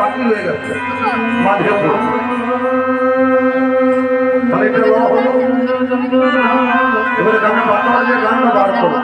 বাকি হয়ে গেছে মাধবপুর এবারে গানটা বাড়তে যে গানটা বার করো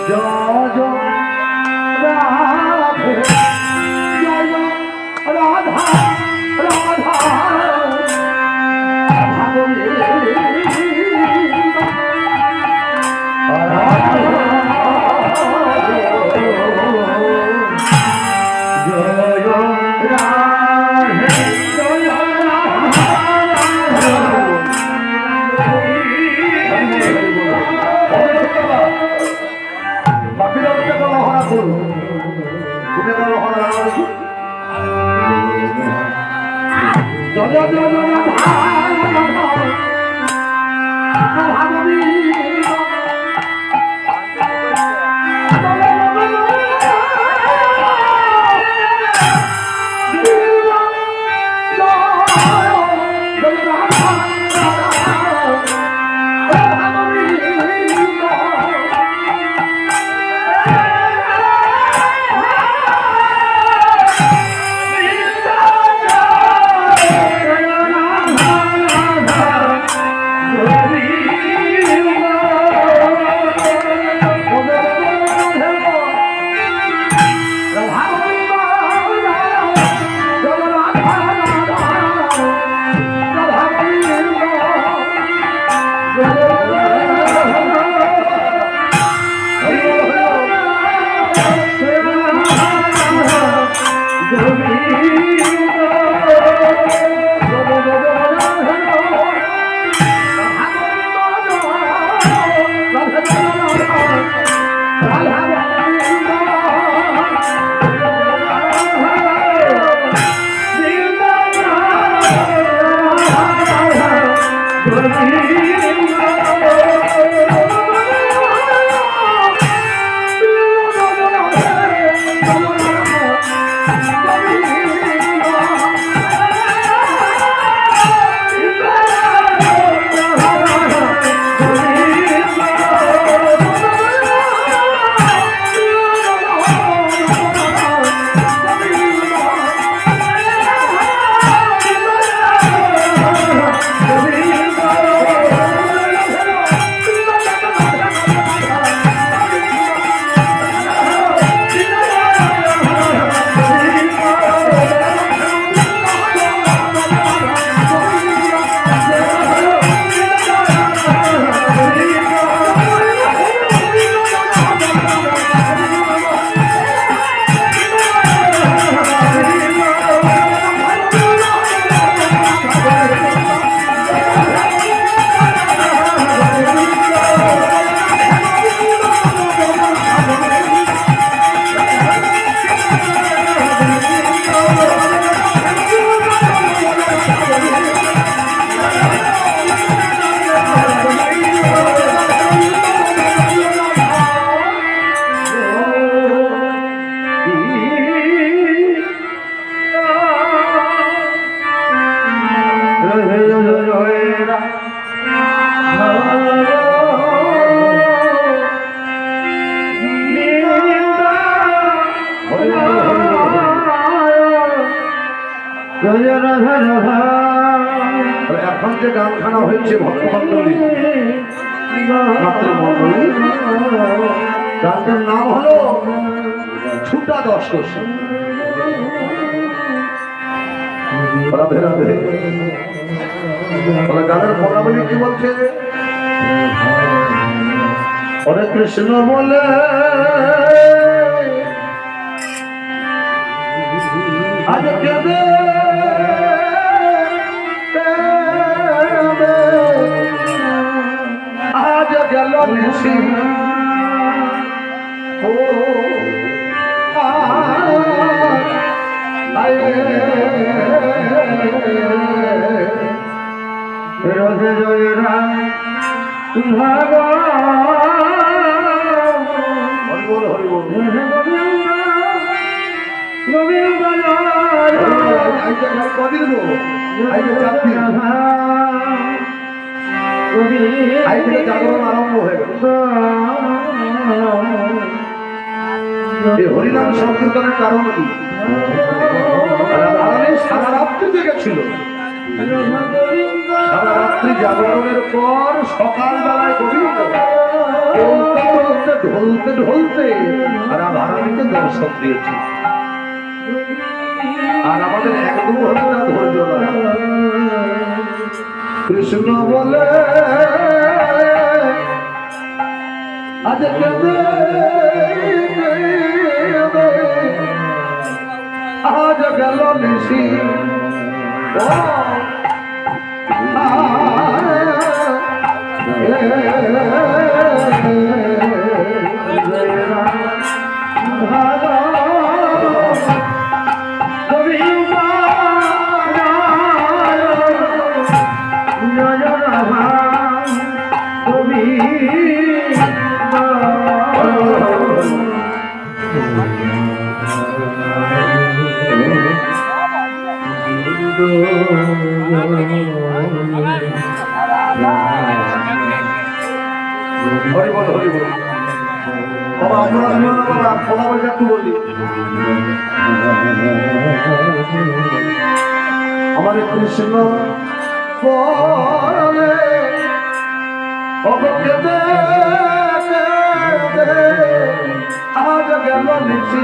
জয় জয় রাধে জয় জয় রাধা রাধা এখন যে গানখানা হয়েছে ভক্তমন্ডলী গানটার নাম হলো ছুটা দশ রাধে রাধে। গানের পদাবলী কি বলছে? হরে কৃষ্ণ বলে আজ কেঁদে আজ গেল নিশি ও রাধে জয় রাম জাগরণ আরম্ভ হয়ে গেল। হরিনাম সংকীর্তনের কারণ কি? সারা রাত্রি জেগেছিল। সারা রাত্রি জাগরণের পর সকাল বেলায় গোবিন্দ ঢলতে ঢলতে ঢলতে আর রাধারানীকে দর্শন দিয়েছি। আর আমাদের এক দু ঘন্টা ধৈর্য লাগে। কৃষ্ণ বলে আজ কেঁদে আজ গেল নিশি হরি বল হরি বল বাবা আমরা বাবা খোলা বলে একটু বলি আমাদের কৃষ্ণ বলে কেঁদে আজ গেল নিশি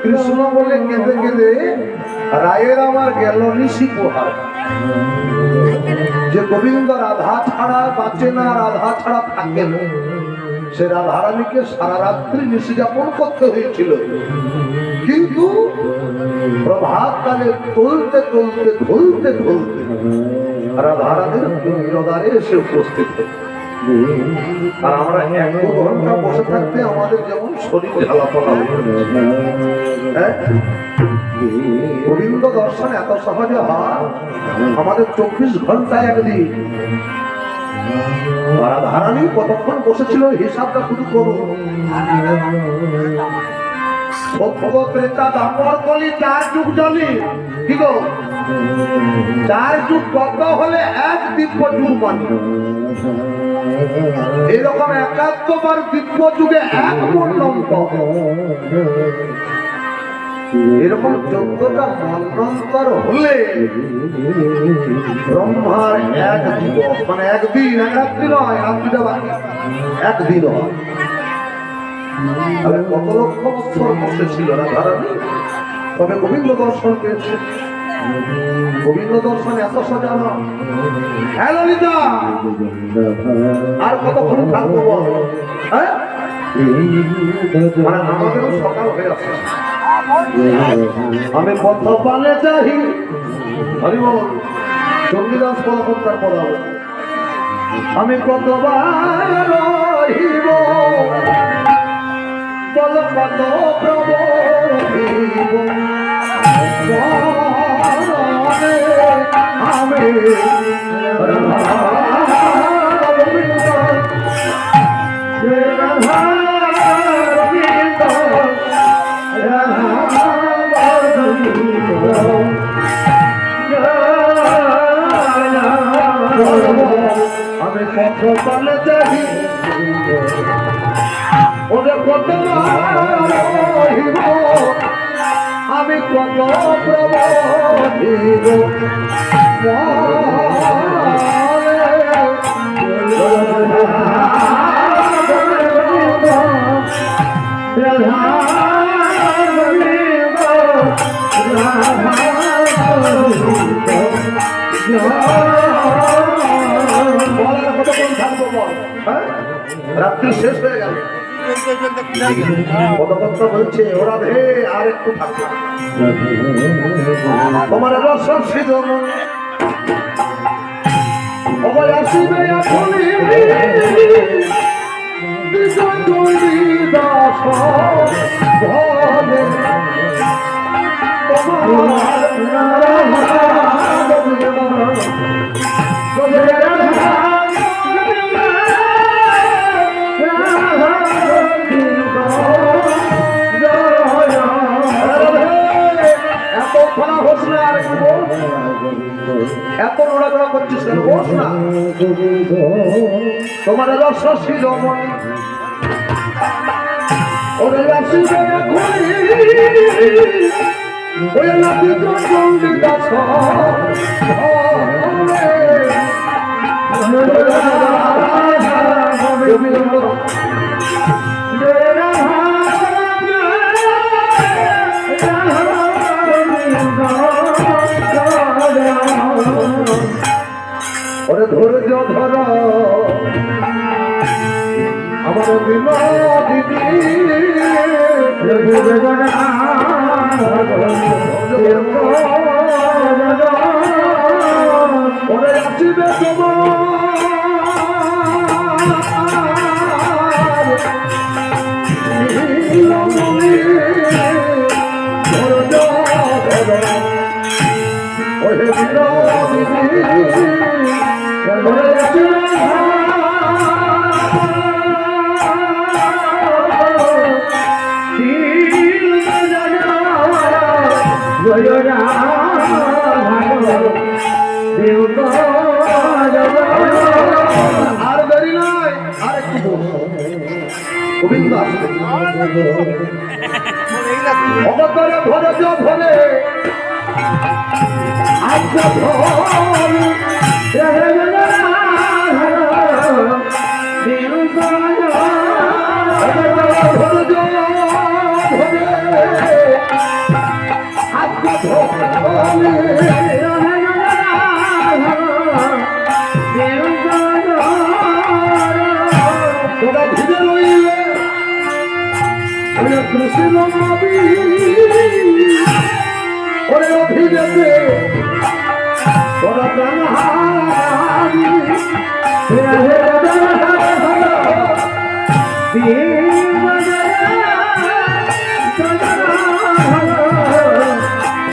কৃষ্ণ বলে কেঁদে কেঁদে রায়ের আমার গেল ঋষি পোহার যে গোবিন্দ রাধা ছাড়া বাঁচে না, রাধা ছাড়া থাকে না, সে রাধারানীকে সারা রাত্রি নিশি যাপন করতে হয়েছিল। কিন্তু প্রভাত কালে তুলতে তুলতে ধুলতে ধুলতে রাধারানীর কুঞ্জদ্বারে এসে উপস্থিত হল। আর আমরা এক দু ঘন্টা বসে থাকতে আমাদের যেমন শরীর ঝালাপনা হ্যাঁ, গোবিন্দ দর্শন এত সহজে হয় আমাদের 24 ঘন্টায় একদিন। রাধারানী কতক্ষণ বসেছিল হিসাবটা শুধু করুন। ত্রেতা দাপর কলি 4 যুগ জলি, কি গো 4 যুগ কত হলে 1 দিব্য যুগ মানে। এরকম 71 বার দিব্য যুগে 1 মন্বন্তর, এরকম 14টা মন্বন্তর হলে ব্রহ্মার 1 দিবস মানে 1 দিন, 1 রাত্রি নয়, রাত্রিটা বাকি 1 দিন হয়। তাহলে কত লক্ষ বছর বসেছিল রাধারানী, তবে গোবিন্দ দর্শন পেয়েছে। গোবিন্দ দর্শন এত সোজা নয়। হ্যাঁ ললিতা, আর কতক্ষণ থাকবো বল? হ্যাঁ, মানে আমাদেরও সকাল হয়ে আসছে। আমি কত পালে চাহি হরি বল, চণ্ডীদাস পদাবতার পদাব, আমি কতবার রহিব বল, কত প্রভু আমি আমি কত পালে চাহি ওরে কত রহিব, আমি কত প্রবধিব কতক্ষণ থাকবো বল? রাত্রি শেষ হয়ে গেল। পদকর্তা বলছে ওরা ভে আর একটু থাকবে, তোমার দর্শন সৃজন অবয় আসিবে এখনই দাস ভবে এত নোড়াগড়া করছিস কেন? বস না, তোমার রস শিরোমণি ওরে আসিবে ওই নাতি চণ্ডীদাস ওরে ধৈর্য ধর আমার বিনোদিনী ওরে আসিবে ভগতরে ধরে যে ধরে আজকে তোরা ধীরে রইলে কৃষ্ণ নবী ওরে অভিনেতে তোরা প্রাণ